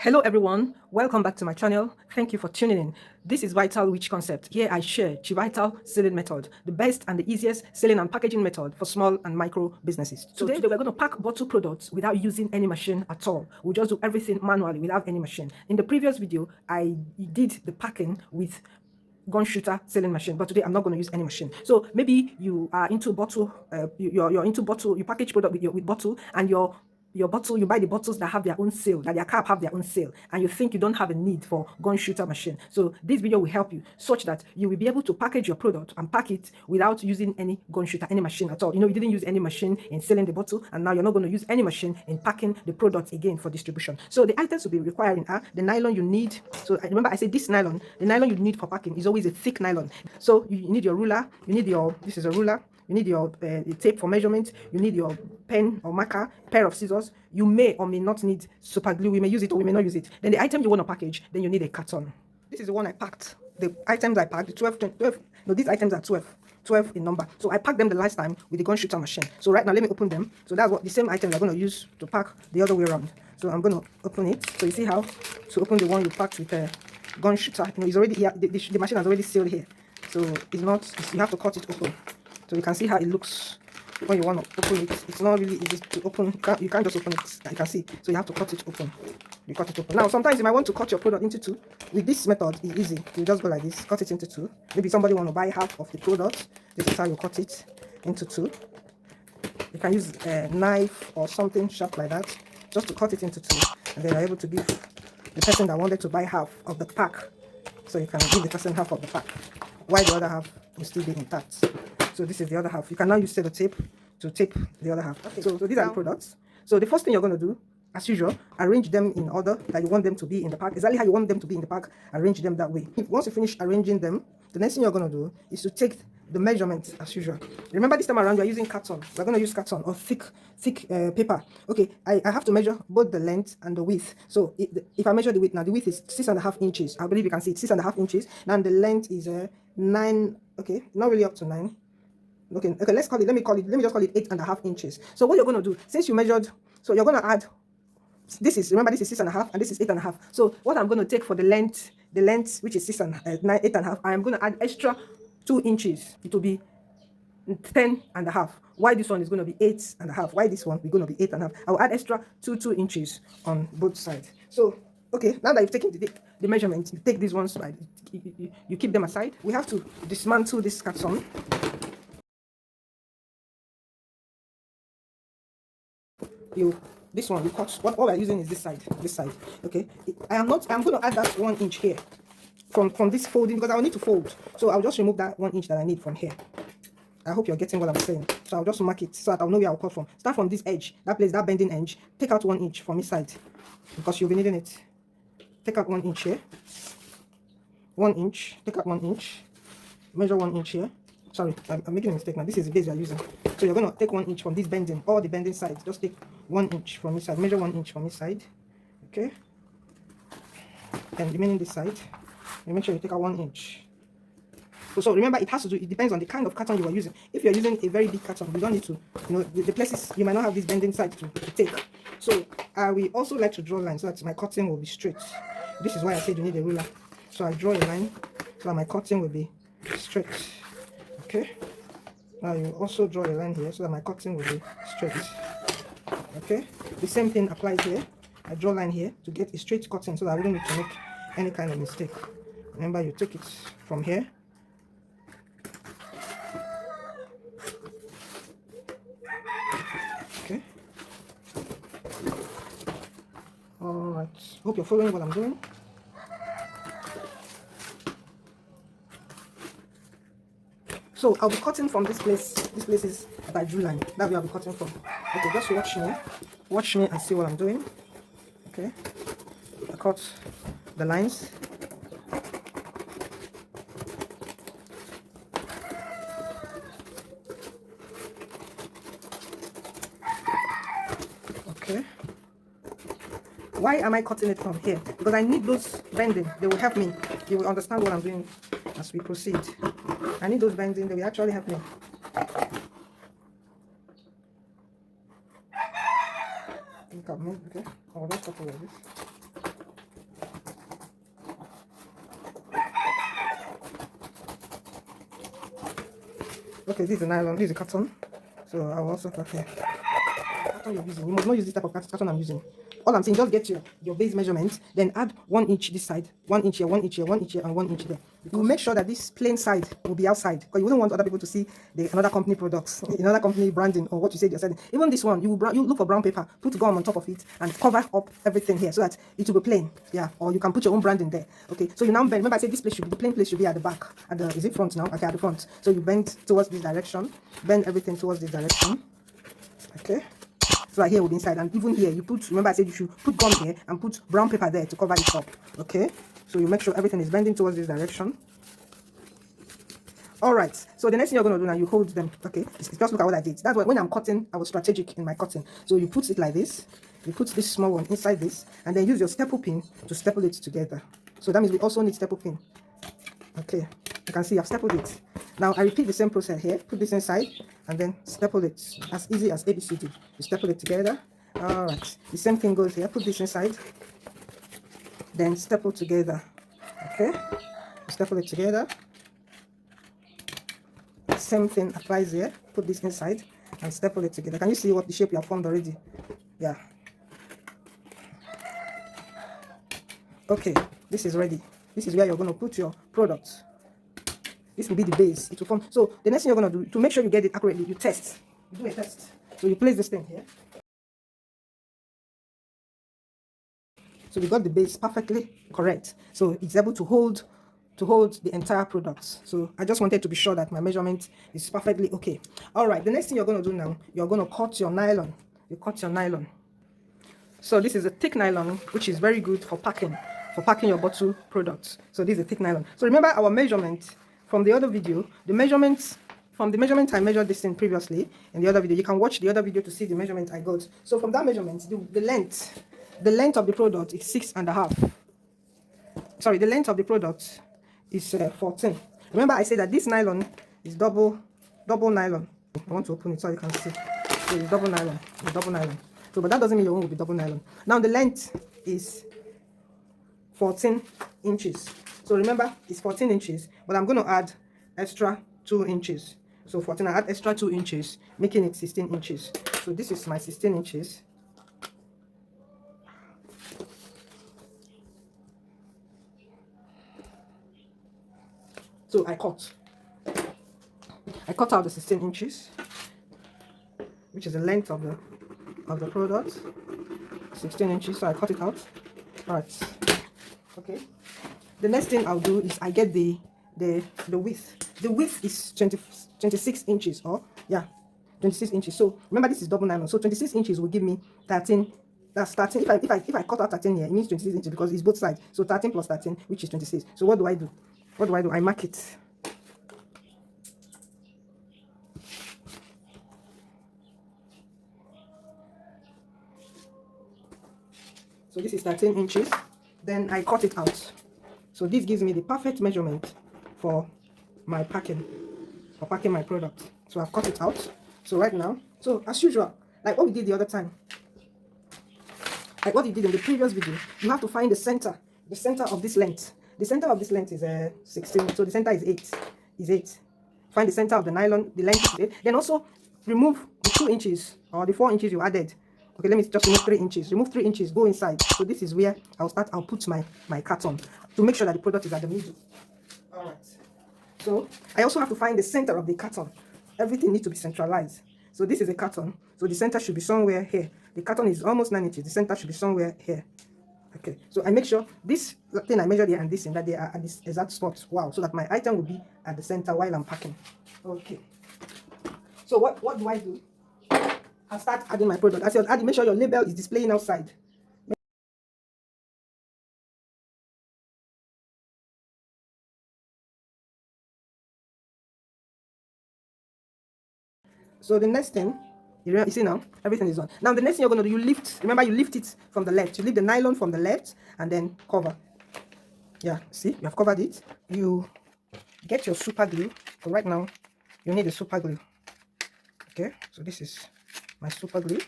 Hello everyone, welcome back to my channel. Thank you for tuning in. This is Vital Rich Concept. Here I share chivital selling method, the best and the easiest selling and packaging method for small and micro businesses. Today we're going to pack bottle products without using any machine at all. We'll just do everything manually without any machine. In the previous video, I did the packing with gun shooter selling machine, but today I'm not going to use any machine. So maybe you are into bottle, you're into bottle, you package product with bottle, and your bottle, you buy the bottles that have their own seal, that their cap have their own seal, and you think you don't have a need for gun shooter machine. So this video will help you such that you will be able to package your product and pack it without using any gun shooter, any machine at all. You know, you didn't use any machine in selling the bottle, and now you're not going to use any machine in packing the product again for distribution. So the items will be requiring are the nylon you need. So remember I said this nylon, the nylon you need for packing is always a thick nylon. So you need your ruler, you need your, this is a ruler, you need your tape for measurement, you need your pen or marker, pair of scissors. You may or may not need super glue. We may use it or we may not use it. Then the item you want to package, then you need a carton. This is the one I packed. The items I packed, the 12, no, these items are 12 in number. So I packed them the last time with the gun shooter machine. So right now, let me open them. So that's what the same items I'm going to use to pack the other way around. So I'm going to open it. So you see how to open the one you packed with a gun shooter. You know, it's already here. The machine has already sealed here. So it's not, you have to cut it open. So you can see how it looks when you want to open it. It's not really easy to open. You can't just open it. You can see. So you have to cut it open. You cut it open. Now, sometimes you might want to cut your product into two. With this method, it's easy. You just go like this, cut it into two. Maybe somebody want to buy half of the product. This is how you cut it into two. You can use a knife or something sharp like that just to cut it into two. And then you're able to give the person that wanted to buy half of the pack. So you can give the person half of the pack, while the other half will still be intact. So this is the other half. You can now use sellotape to tape the other half. Okay. So these are the products. So the first thing you're going to do, as usual, arrange them in order that you want them to be in the pack. Exactly how you want them to be in the pack, arrange them that way. Once you finish arranging them, the next thing you're going to do is to take the measurements as usual. Remember this time around we're using carton. We're going to use carton or thick paper. Okay, I have to measure both the length and the width. So if I measure the width now, the width is 6.5 inches. I believe you can see it, 6.5 inches. Now the length is 9. Okay, not really up to 9. Okay, let me just call it 8.5 inches. So what you're going to do, since you measured, so you're going to add, remember this is 6.5 and this is 8.5. So what I'm going to take for the length which is 8.5, I am going to add extra 2 inches. It will be 10.5. Why this one is going to be 8.5? Why this one is going to be 8.5? I will add extra 2 inches on both sides. So okay, now that you've taken the measurement, you take these ones, you keep them aside. We have to dismantle this carton. This one, you cut. What we're using is this side. Okay, I'm going to add that 1 inch here from this folding, because I will need to fold. So I'll just remove that 1 inch that I need from here. I hope you're getting what I'm saying. So I'll just mark it so that I'll know where I'll cut from. Start from this edge, that place, that bending edge. Take out 1 inch from this side, because you'll be needing it. Take out 1 inch here. 1 inch. Take out 1 inch. Measure 1 inch here. Sorry, I'm making a mistake now. This is the base we are using. So you're going to take 1 inch from this bending, all the bending sides. Just take 1 inch from this side. Measure 1 inch from this side. Okay. And remaining this side, you make sure you take out 1 inch. So remember, it depends on the kind of carton you are using. If you're using a very big carton, you don't need to, the places, you might not have this bending side to take. So I will also like to draw lines so that my cutting will be straight. This is why I said you need a ruler. So I draw a line so that my cutting will be straight. Okay, now you also draw a line here so that my cutting will be straight. Okay, the same thing applies here. I draw a line here to get a straight cutting so that I don't need to make any kind of mistake. Remember, you take it from here. Okay, all right, hope you're following what I'm doing. So I'll be cutting from this place. This place is by drew line. That's where I'll be cutting from. Okay, just watch me and see what I'm doing. Okay, I cut the lines. Okay, why am I cutting it from here? Because I need those bending. They will help me. You will understand what I'm doing as we proceed. I need those bending. They will actually help me. Okay, I'll just cut it like this. Okay, this is the nylon, this is the cotton. So I'll also cut here. Carton you're using, you must not use this type of carton I'm using. All I'm saying, just get your base measurement, then add 1 inch this side, 1 inch here, 1 inch here, 1 inch here, and 1 inch there. You make sure that this plain side will be outside, because you wouldn't want other people to see another company products, another company branding, or what you said you're selling. Even this one, you look for brown paper, put gum on top of it, and cover up everything here so that it will be plain. Yeah, or you can put your own branding there. Okay, so you now bend. Remember, I said this place should be, the plain place should be at the back. Is it front now? Okay, at the front. So you bend towards this direction, bend everything towards this direction. Okay. So right here will be inside, and even here you put, remember I said you should put gum here and put brown paper there to cover it up. Okay, so you make sure everything is bending towards this direction. All right, so the next thing you're going to do now, you hold them. Okay, just look at what I did. That's why when I'm cutting, I was strategic in my cutting. So you put it like this, you put this small one inside this, and then use your staple pin to staple it together. So that means we also need staple pin. Okay, you can see I've stapled it. Now I repeat the same process here. Put this inside and then staple it as easy as ABCD. You staple it together. All right, the same thing goes here. Put this inside, then staple together. Okay, you staple it together. The same thing applies here. Put this inside and staple it together. Can you see what the shape you have formed already? Yeah. Okay, this is ready. This is where you're going to put your product. This will be the base. It will form. So the next thing you're going to do, to make sure you get it accurately, you test. You do a test. So you place this thing here. So we got the base perfectly correct. So it's able to hold the entire product. So I just wanted to be sure that my measurement is perfectly okay. All right, the next thing you're going to do now, you're going to cut your nylon. You cut your nylon. So this is a thick nylon, which is very good for packing your bottle products. So this is a thick nylon. So remember our measurement from the other video, the measurement I measured this in previously in the other video. You can watch the other video to see the measurement I got. So from that measurement, the length of the product is 6.5. Sorry, the length of the product is 14. Remember I said that this nylon is double nylon. I want to open it so you can see. So it's double nylon. It's double nylon. So, but that doesn't mean your own will be double nylon. Now the length is 14 inches. So remember, it's 14 inches, but I'm going to add extra 2 inches. So 14, I add extra 2 inches, making it 16 inches. So this is my 16 inches. So I cut out the 16 inches, which is the length of the product. 16 inches, so I cut it out. All right. Okay. The next thing I'll do is I get the width. The width is 26 inches, or yeah, 26 inches. So remember, this is double nylon. So 26 inches will give me 13. That's 13. If I cut out 13 here, it means 26 inches because it's both sides. So 13 plus 13, which is 26. So what do I do? I mark it. So this is 13 inches. Then I cut it out. So this gives me the perfect measurement for my packing my product. So I've cut it out. So right now, so as usual, like what we did the other time, like what you did in the previous video, you have to find the center of this length. The center of this length is 16. So the center is 8. Find the center of the nylon. The length is 8. Then also remove the 2 inches or the 4 inches you added. Okay, let me just remove 3 inches. Remove 3 inches, go inside. So this is where I'll put my carton to make sure that the product is at the middle. All right. So I also have to find the center of the carton. Everything needs to be centralized. So this is a carton. So the center should be somewhere here. The carton is almost 9 inches. The center should be somewhere here. Okay. So I make sure this thing I measured here and this and that they are at this exact spot. Wow. So that my item will be at the center while I'm packing. Okay. So what do I do? I start adding my product. As you're adding, make sure your label is displaying outside. So the next thing, you see now, everything is on. Now the next thing you're going to do, you lift. Remember, you lift it from the left. You lift the nylon from the left and then cover. Yeah, see, you have covered it. You get your super glue. So right now, you need a super glue. Okay, so this is my super glue.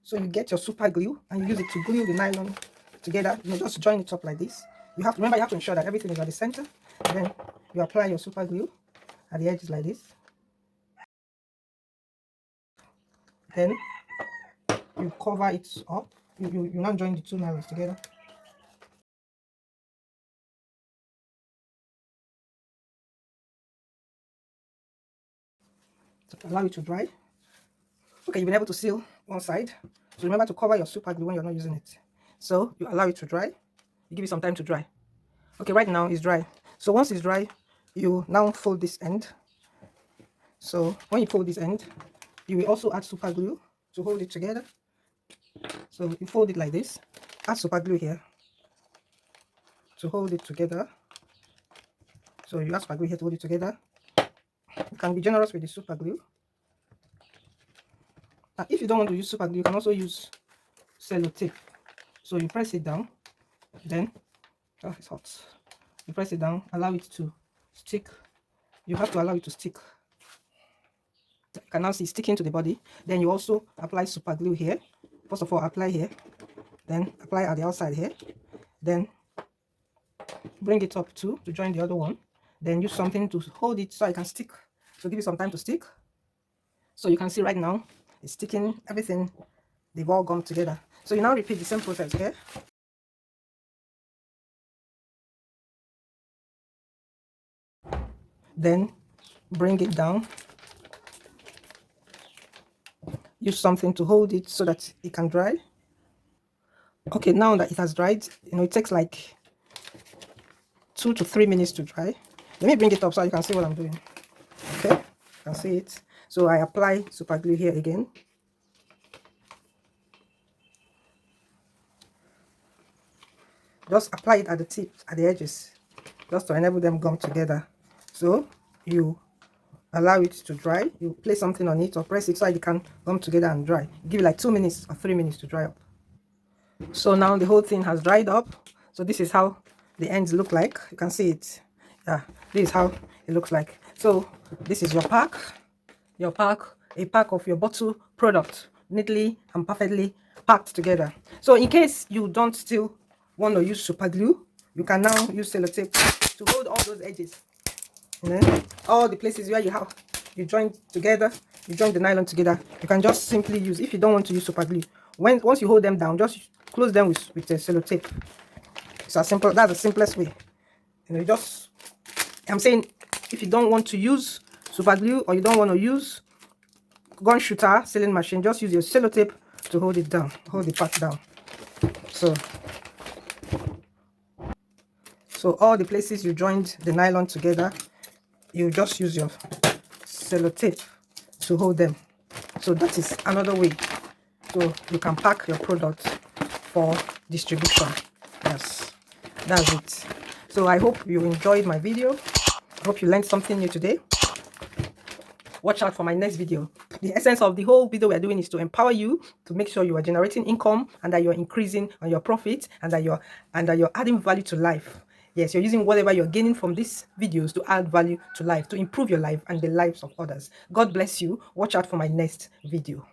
So you get your super glue and you use it to glue the nylon together. You just join it up like this. You have to remember, you have to ensure that everything is at the center. And then you apply your super glue. at the edges like this. Then you cover it up. You now join the two nylons together. So allow it to dry. Okay, you've been able to seal one side. So remember to cover your super glue when you're not using it. So you allow it to dry. You give it some time to dry. Okay, right now it's dry. So once it's dry, you now fold this end. So when you fold this end, you will also add super glue to hold it together. So you fold it like this. Add super glue here to hold it together. So you add super glue here to hold it together. You can be generous with the super glue. Now, if you don't want to use super glue, you can also use sellotape. So you press it down, then it's hot. You press it down, allow it to stick. You have to allow it to stick. You can now see sticking to the body. Then you also apply super glue here. First of all, apply here, then apply at the outside here, then bring it up to join the other one. Then use something to hold it so it can stick. So give it some time to stick. So you can see right now it's sticking. Everything, they've all gone together. So you now repeat the same process here. Then bring it down. Use something to hold it so that it can dry. Okay, now that it has dried, it takes like 2 to 3 minutes to dry. Let me bring it up so you can see what I'm doing. Okay, you can see it. So I apply super glue here again. Just apply it at the tip, at the edges, just to enable them gum together. So you allow it to dry. You place something on it or press it so it can gum together and dry. Give it like 2 minutes or 3 minutes to dry up. So now the whole thing has dried up. So this is how the ends look like. You can see it. Yeah, this is how it looks like. So this is your pack. A pack of your bottle product, neatly and perfectly packed together. So in case you don't still want to use super glue, you can now use sellotape to hold all those edges. All the places where you join together, you join the nylon together, you can just simply use, if you don't want to use super glue, once you hold them down, just close them with a sellotape. It's as simple. That's the simplest way. I'm saying, if you don't want to use super glue or you don't want to use gun shooter sealing machine, just use your sellotape to hold it down, hold the part down. So all the places you joined the nylon together, you just use your sellotape to hold them. So that is another way so you can pack your product for distribution. Yes, that's it. So I hope you enjoyed my video. I hope you learned something new today. Watch out for my next video. The essence of the whole video we're doing is to empower you to make sure you are generating income and that you're increasing on your profit and that you're adding value to life. Yes, you're using whatever you're gaining from these videos to add value to life, to improve your life and the lives of others. God bless you. Watch out for my next video.